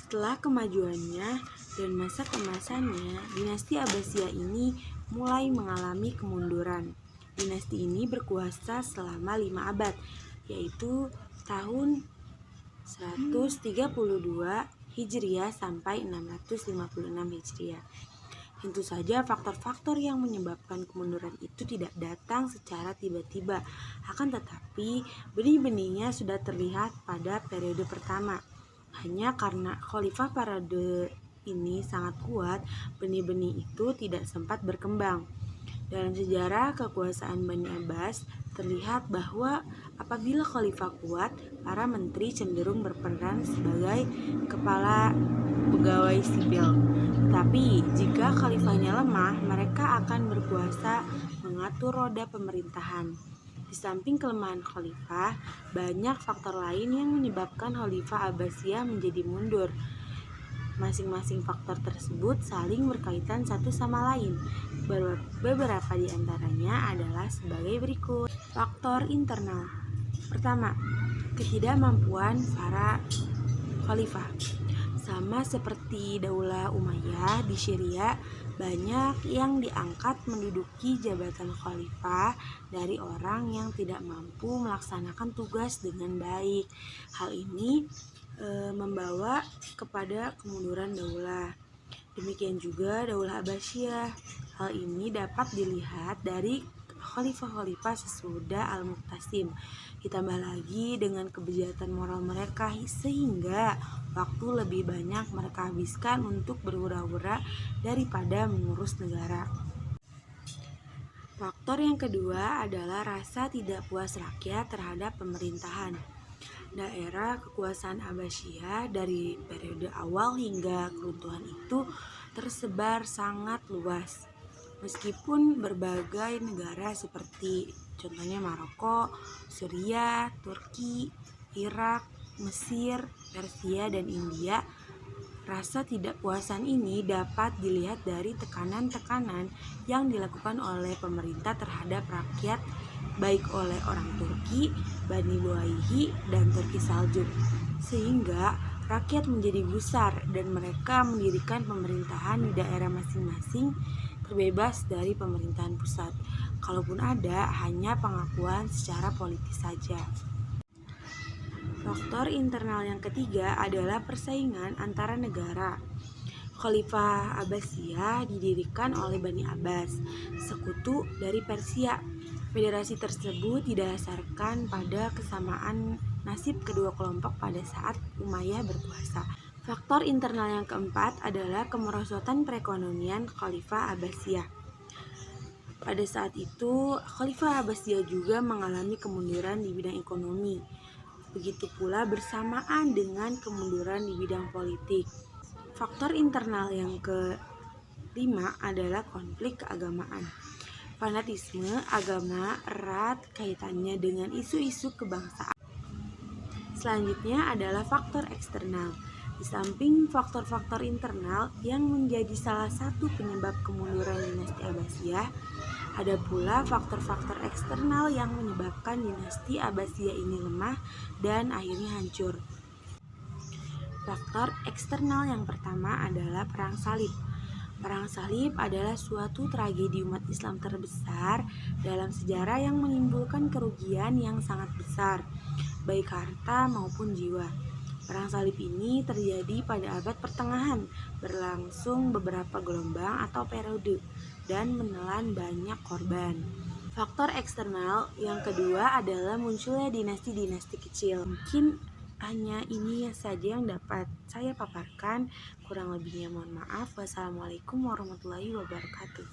Setelah kemajuannya dan masa keemasannya, dinasti Abbasiyah ini mulai mengalami kemunduran. Dinasti ini berkuasa selama 5 abad, yaitu tahun 132 Hijriah sampai 656 Hijriah. Tentu saja faktor-faktor yang menyebabkan kemunduran itu tidak datang secara tiba-tiba, akan tetapi benih-benihnya sudah terlihat pada periode pertama. Hanya karena khalifah periode ini sangat kuat, benih-benih itu tidak sempat berkembang. Dalam sejarah kekuasaan Bani Abbas, terlihat bahwa apabila khalifah kuat, para menteri cenderung berperan sebagai kepala pegawai sipil. Tetapi jika khalifahnya lemah, mereka akan berkuasa mengatur roda pemerintahan. Di samping kelemahan khalifah, banyak faktor lain yang menyebabkan khalifah Abbasiyah menjadi mundur. Masing-masing faktor tersebut saling berkaitan satu sama lain. Beberapa di antaranya adalah sebagai berikut. Faktor internal. Pertama, ketidakmampuan para khalifah. Sama seperti Daulah Umayyah di Syria, banyak yang diangkat menduduki jabatan khalifah dari orang yang tidak mampu melaksanakan tugas dengan baik. Hal ini membawa kepada kemunduran daulah. Demikian juga Daulah Abbasiyah. Hal ini dapat dilihat dari khalifah-khalifah sesudah Al-Muqtasim. Ditambah lagi dengan kebejatan moral mereka, sehingga waktu lebih banyak mereka habiskan untuk berhura-hura daripada mengurus negara. Faktor yang kedua adalah rasa tidak puas rakyat terhadap pemerintahan. Daerah kekuasaan Abbasiyah dari periode awal hingga keruntuhan itu tersebar sangat luas. Meskipun berbagai negara seperti contohnya Maroko, Suriah, Turki, Irak, Mesir, Persia, dan India, rasa tidak puasan ini dapat dilihat dari tekanan-tekanan yang dilakukan oleh pemerintah terhadap rakyat, baik oleh orang Turki, Bani Buayhi, dan Turki Saljuk, sehingga rakyat menjadi gusar dan mereka mendirikan pemerintahan di daerah masing-masing terbebas dari pemerintahan pusat. Kalaupun ada, hanya pengakuan secara politis saja. Faktor internal yang ketiga adalah persaingan antara negara. Khalifah Abbasiyah didirikan oleh Bani Abbas, sekutu dari Persia. Federasi tersebut didasarkan pada kesamaan nasib kedua kelompok pada saat Umayyah berkuasa. Faktor internal yang keempat adalah kemerosotan perekonomian Khalifah Abbasiyah. Pada saat itu, Khalifah Abbasiyah juga mengalami kemunduran di bidang ekonomi. Begitu pula bersamaan dengan kemunduran di bidang politik. Faktor internal yang kelima adalah konflik keagamaan. Fanatisme agama erat kaitannya dengan isu-isu kebangsaan. Selanjutnya adalah faktor eksternal. Di samping faktor-faktor internal yang menjadi salah satu penyebab kemunduran dinasti Abbasiyah, ada pula faktor-faktor eksternal yang menyebabkan dinasti Abbasiyah ini lemah dan akhirnya hancur. Faktor eksternal yang pertama adalah Perang Salib. Perang Salib adalah suatu tragedi umat Islam terbesar dalam sejarah yang menimbulkan kerugian yang sangat besar, baik harta maupun jiwa. Perang Salib ini terjadi pada abad pertengahan, berlangsung beberapa gelombang atau periode, dan menelan banyak korban. Faktor eksternal yang kedua adalah munculnya dinasti-dinasti kecil. Mungkin hanya ini saja yang dapat saya paparkan. Kurang lebihnya mohon maaf. Wassalamualaikum warahmatullahi wabarakatuh.